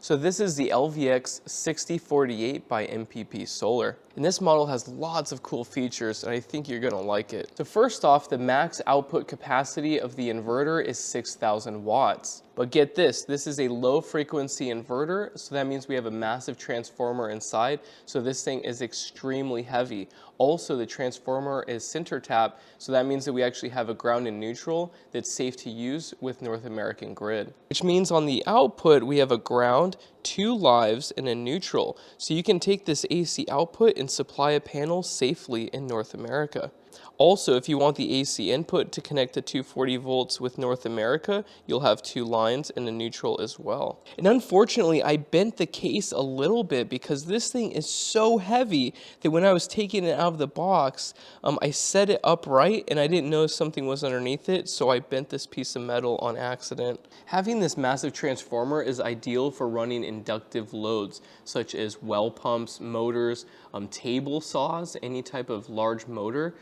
So this is the LVX6048 by MPP Solar. And this model has lots of cool features, and I think you're gonna like it. So first off, the max output capacity of the inverter is 6,000 watts. But get this is a low frequency inverter, so that means we have a massive transformer inside, so this thing is extremely heavy. Also, the transformer is center tap, so that means that we actually have a ground and neutral that's safe to use with North American grid. Which means on the output, we have a ground, 2 lives, and a neutral. So you can take this AC output and supply a panel safely in North America. Also, if you want the AC input to connect to 240 volts with North America, you'll have 2 lines and a neutral as well. And unfortunately, I bent the case a little bit because this thing is so heavy that when I was taking it out of the box, I set it upright and I didn't know something was underneath it, so I bent this piece of metal on accident. Having this massive transformer is ideal for running inductive loads, such as well pumps, motors, table saws, any type of large motor.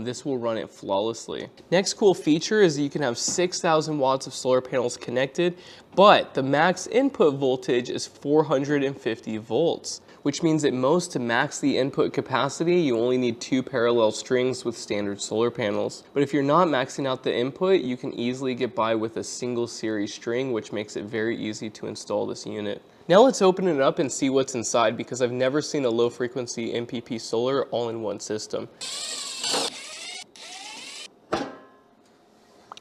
This will run it flawlessly. Next cool feature is that you can have 6,000 watts of solar panels connected, but the max input voltage is 450 volts, which means at most to max the input capacity, you only need 2 parallel strings with standard solar panels. But if you're not maxing out the input, you can easily get by with a single series string, which makes it very easy to install this unit. Now let's open it up and see what's inside, because I've never seen a low frequency MPP solar all-in-one system.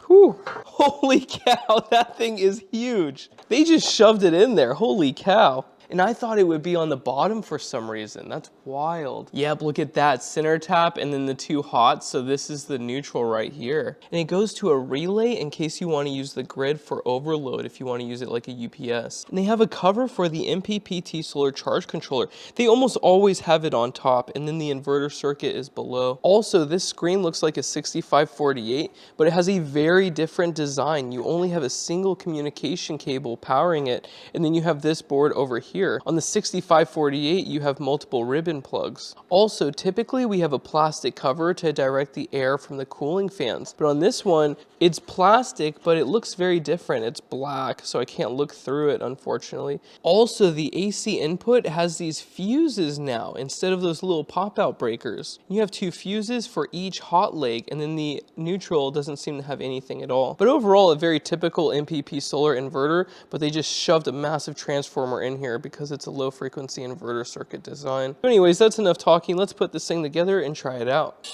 Whew. Holy cow, that thing is huge. They just shoved it in there, holy cow. And I thought it would be on the bottom for some reason. That's wild. Yep, look at that, center tap and then the 2 hots. So this is the neutral right here. And it goes to a relay in case you want to use the grid for overload, if you want to use it like a UPS. And they have a cover for the MPPT solar charge controller. They almost always have it on top, and then the inverter circuit is below. Also, this screen looks like a 6548, but it has a very different design. You only have a single communication cable powering it, and then you have this board over here. On the 6548, you have multiple ribbon plugs. Also, typically we have a plastic cover to direct the air from the cooling fans, but on this one, it's plastic, but it looks very different. It's black, so I can't look through it, unfortunately. Also, the AC input has these fuses now, instead of those little pop-out breakers. You have 2 fuses for each hot leg, and then the neutral doesn't seem to have anything at all. But overall, a very typical MPP solar inverter, but they just shoved a massive transformer in here because it's a low frequency inverter circuit design. But anyways, that's enough talking. Let's put this thing together and try it out.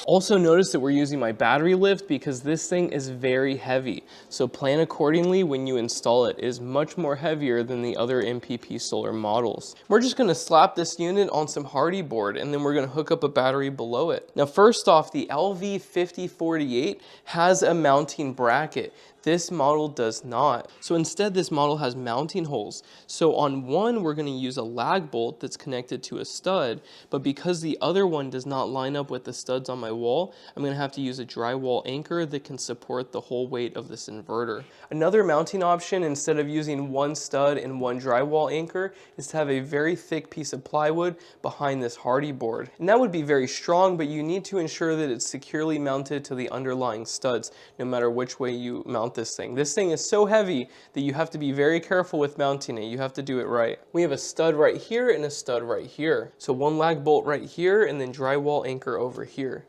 Also notice that we're using my battery lift because this thing is very heavy. So plan accordingly when you install it. It is much more heavier than the other MPP solar models. We're just gonna slap this unit on some hardy board and then we're gonna hook up a battery below it. Now first off, the LV6048 has a mounting bracket. This model does not. So instead, this model has mounting holes. So on one, we're gonna use a lag bolt that's connected to a stud, but because the other one does not line up with the studs on my wall, I'm gonna have to use a drywall anchor that can support the whole weight of this inverter. Another mounting option, instead of using 1 stud and 1 drywall anchor, is to have a very thick piece of plywood behind this hardy board. And that would be very strong, but you need to ensure that it's securely mounted to the underlying studs, no matter which way you mount this thing. This thing is so heavy that you have to be very careful with mounting it. You have to do it right. We have a stud right here and a stud right here. So 1 lag bolt right here and then drywall anchor over here.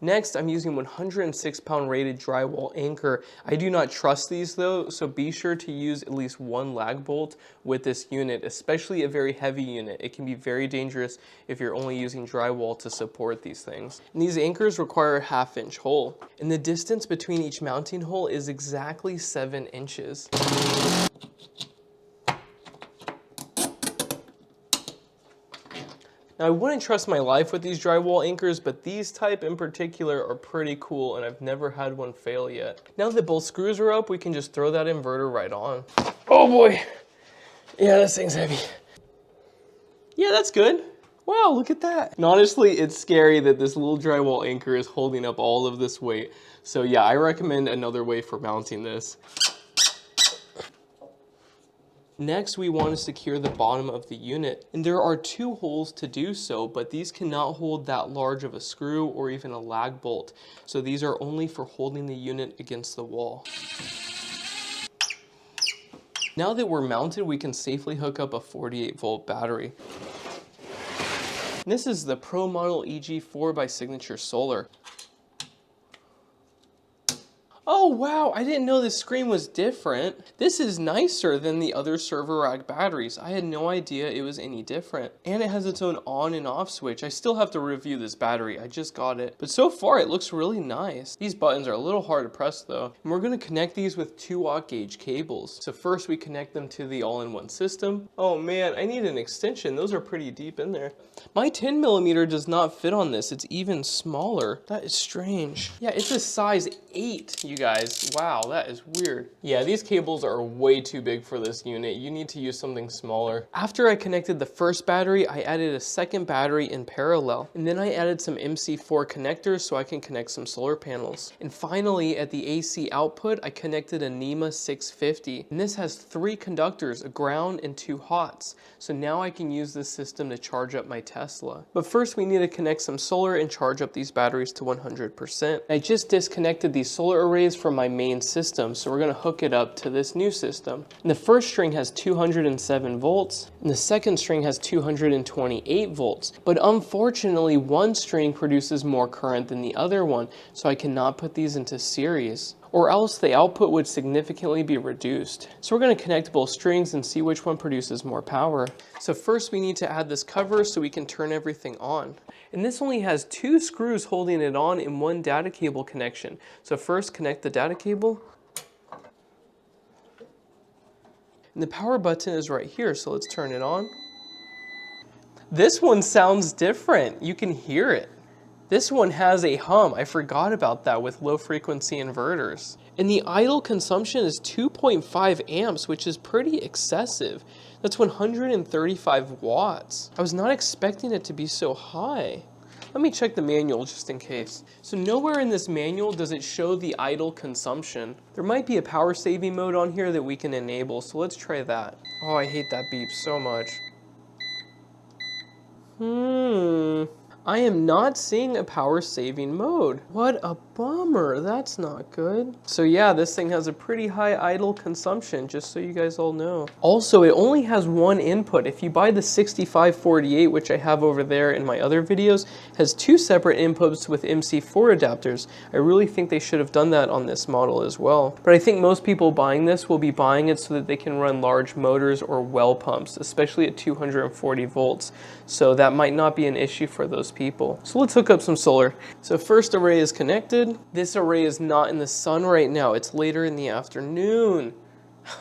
Next, I'm using 106 pound rated drywall anchor. I do not trust these though, so be sure to use at least 1 lag bolt with this unit, especially a very heavy unit. It can be very dangerous if you're only using drywall to support these things. And these anchors require a 1/2 inch hole. And the distance between each mounting hole is exactly 7 inches. Now I wouldn't trust my life with these drywall anchors, but these type in particular are pretty cool and I've never had one fail yet. Now that both screws are up, we can just throw that inverter right on. Oh boy. Yeah, this thing's heavy. Yeah, that's good. Wow, look at that. And honestly, it's scary that this little drywall anchor is holding up all of this weight. So yeah, I recommend another way for mounting this. Next, we want to secure the bottom of the unit. And there are 2 holes to do so, but these cannot hold that large of a screw or even a lag bolt. So these are only for holding the unit against the wall. Now that we're mounted, we can safely hook up a 48-volt battery. This is the Pro Model EG4 by Signature Solar. Oh wow, I didn't know this screen was different. This is nicer than the other server rack batteries. I had no idea it was any different. And it has its own on and off switch. I still have to review this battery, I just got it. But so far it looks really nice. These buttons are a little hard to press though. And we're gonna connect these with 2-watt gauge cables. So first we connect them to the all-in-one system. Oh man, I need an extension. Those are pretty deep in there. My 10mm does not fit on this. It's even smaller. That is strange. Yeah, it's a size 8, you guys. Wow, that is weird. Yeah, these cables are way too big for this unit. You need to use something smaller. After I connected the first battery, I added a second battery in parallel. And then I added some MC4 connectors so I can connect some solar panels. And finally, at the AC output, I connected a NEMA 650. And this has 3 conductors, a ground and 2 hots. So now I can use this system to charge up my Tesla. But first we need to connect some solar and charge up these batteries to 100%. I just disconnected these solar arrays from my main system, so we're gonna hook it up to this new system. And the first string has 207 volts, and the second string has 228 volts. But unfortunately, one string produces more current than the other one, so I cannot put these into series, or else the output would significantly be reduced. So we're gonna connect both strings and see which one produces more power. So first we need to add this cover so we can turn everything on. And this only has 2 screws holding it on and 1 data cable connection. So first connect the data cable. And the power button is right here, so let's turn it on. This one sounds different. You can hear it. This one has a hum. I forgot about that with low frequency inverters. And the idle consumption is 2.5 amps, which is pretty excessive. That's 135 watts. I was not expecting it to be so high. Let me check the manual just in case. So nowhere in this manual does it show the idle consumption. There might be a power saving mode on here that we can enable, so let's try that. Oh, I hate that beep so much. I am not seeing a power saving mode. What a bummer, that's not good. So yeah, this thing has a pretty high idle consumption, just so you guys all know. Also, it only has 1 input. If you buy the 6548, which I have over there in my other videos, has 2 separate inputs with MC4 adapters. I really think they should have done that on this model as well. But I think most people buying this will be buying it so that they can run large motors or well pumps, especially at 240 volts. So that might not be an issue for those people. So let's hook up some solar. So first array is connected. This array is not in the sun right now. It's later in the afternoon.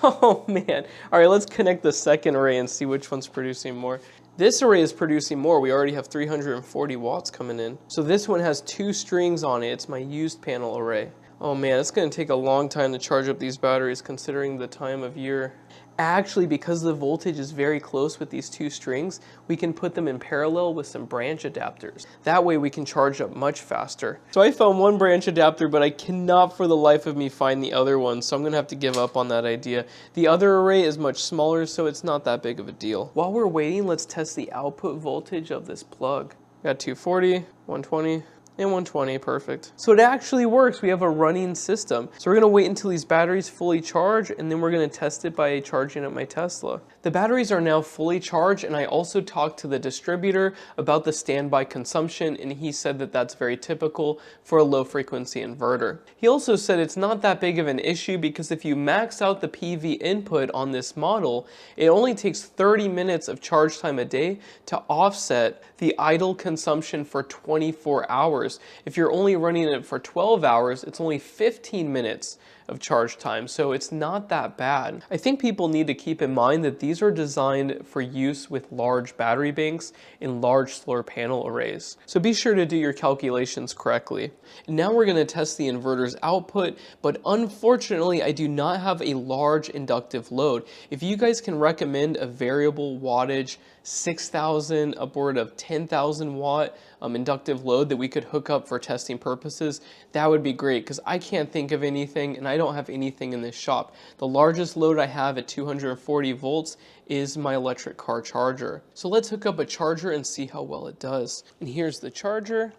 Oh man. All right, let's connect the second array and see which one's producing more. This array is producing more. We already have 340 watts coming in. So this one has 2 strings on it. It's my used panel array. Oh man, it's gonna take a long time to charge up these batteries considering the time of year. Actually, because the voltage is very close with these 2 strings, we can put them in parallel with some branch adapters. That way we can charge up much faster. So I found 1 branch adapter, but I cannot for the life of me find the other one, so I'm gonna have to give up on that idea. The other array is much smaller, so it's not that big of a deal. While we're waiting, let's test the output voltage of this plug. Got 240, 120, and 120, perfect. So it actually works. We have a running system. So we're gonna wait until these batteries fully charge, and then we're gonna test it by charging up my Tesla. The batteries are now fully charged, and I also talked to the distributor about the standby consumption, and he said that that's very typical for a low frequency inverter. He also said it's not that big of an issue because if you max out the PV input on this model, it only takes 30 minutes of charge time a day to offset the idle consumption for 24 hours. If you're only running it for 12 hours, it's only 15 minutes of charge time, so it's not that bad. I think people need to keep in mind that these are designed for use with large battery banks and large solar panel arrays. So be sure to do your calculations correctly. And now we're gonna test the inverter's output, but unfortunately I do not have a large inductive load. If you guys can recommend a variable wattage 6,000 upward of 10,000 watt inductive load that we could hook up for testing purposes, that would be great because I can't think of anything and I don't have anything in this shop. The largest load I have at 240 volts is my electric car charger. So let's hook up a charger and see how well it does. And here's the charger.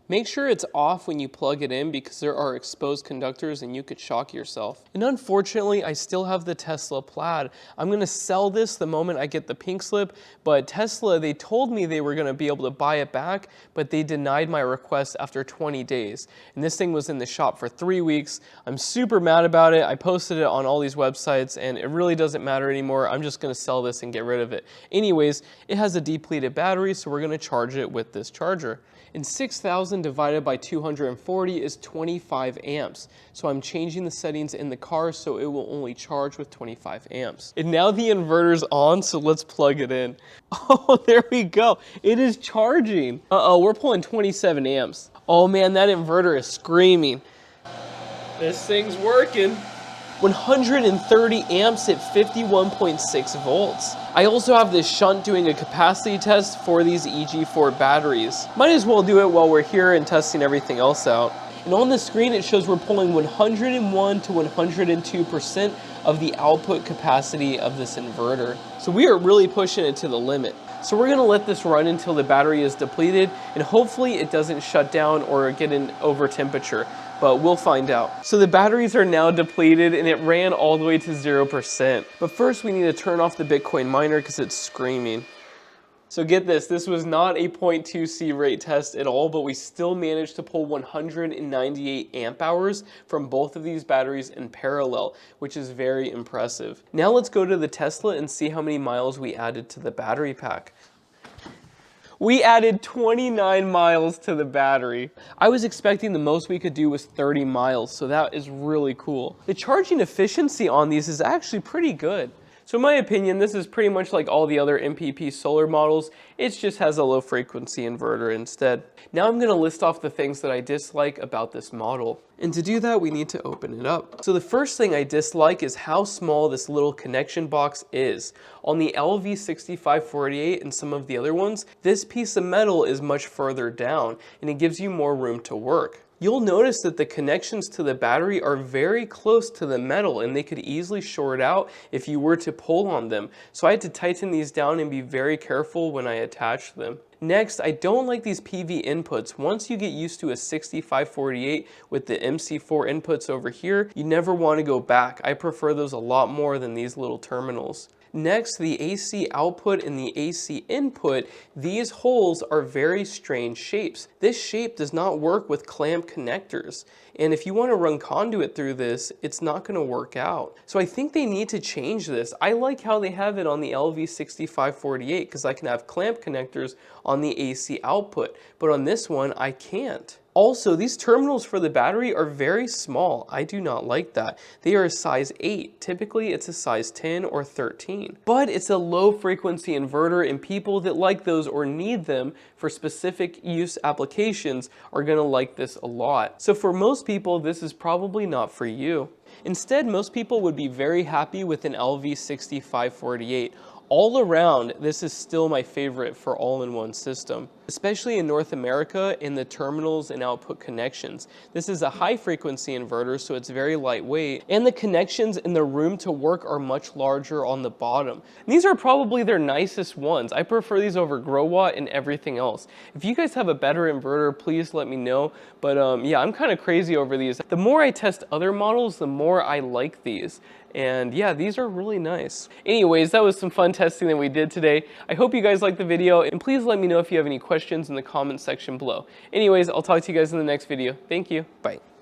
Make sure it's off when you plug it in because there are exposed conductors and you could shock yourself. And unfortunately, I still have the Tesla Plaid. I'm gonna sell this the moment I get the pink slip, but Tesla, they told me they were gonna be able to buy it back, but they denied my request after 20 days. And this thing was in the shop for 3 weeks. I'm super mad about it. I posted it on all these websites and it really doesn't matter anymore. I'm just gonna sell this and get rid of it. Anyways, it has a depleted battery, so we're gonna charge it with this charger. And 6,000 divided by 240 is 25 amps. So I'm changing the settings in the car so it will only charge with 25 amps. And now the inverter's on, so let's plug it in. Oh, there we go. It is charging. Uh-oh, we're pulling 27 amps. Oh man, that inverter is screaming. This thing's working. 130 amps at 51.6 volts. I also have this shunt doing a capacity test for these EG4 batteries. Might as well do it while we're here and testing everything else out. And on the screen it shows we're pulling 101 to 102% of the output capacity of this inverter. So we are really pushing it to the limit. So we're gonna let this run until the battery is depleted and hopefully it doesn't shut down or get an over temperature, but we'll find out. So the batteries are now depleted and it ran all the way to 0%. But first we need to turn off the Bitcoin miner because it's screaming. So get this was not a 0.2C rate test at all, but we still managed to pull 198 amp hours from both of these batteries in parallel, which is very impressive. Now let's go to the Tesla and see how many miles we added to the battery pack. We added 29 miles to the battery. I was expecting the most we could do was 30 miles, so that is really cool. The charging efficiency on these is actually pretty good. So in my opinion, this is pretty much like all the other MPP solar models. It just has a low frequency inverter instead. Now I'm gonna list off the things that I dislike about this model. And to do that, we need to open it up. So the first thing I dislike is how small this little connection box is. On the LV6048 and some of the other ones, this piece of metal is much further down and it gives you more room to work. You'll notice that the connections to the battery are very close to the metal and they could easily short out if you were to pull on them. So I had to tighten these down and be very careful when I attach them. Next, I don't like these PV inputs. Once you get used to a 6548 with the MC4 inputs over here, you never want to go back. I prefer those a lot more than these little terminals. Next, the AC output and the AC input, these holes are very strange shapes. This shape does not work with clamp connectors. And if you want to run conduit through this, it's not going to work out. So I think they need to change this. I like how they have it on the LV6548 because I can have clamp connectors on the AC output, but on this one I can't. Also, these terminals for the battery are very small. I do not like that. They are a size 8. Typically, it's a size 10 or 13. But it's a low frequency inverter and people that like those or need them for specific use applications are gonna like this a lot. So for most people, this is probably not for you. Instead, most people would be very happy with an LV6548. All around, this is still my favorite for all-in-one system, especially in North America in the terminals and output connections. This is a high-frequency inverter, so it's very lightweight, and the connections in the room to work are much larger on the bottom. And these are probably their nicest ones. I prefer these over Growatt and everything else. If you guys have a better inverter, please let me know, but yeah, I'm kind of crazy over these. The more I test other models, the more I like these. And yeah, these are really nice. Anyways, that was some fun testing that we did today. I hope you guys liked the video, and please let me know if you have any questions in the comments section below. Anyways, I'll talk to you guys in the next video. Thank you. Bye.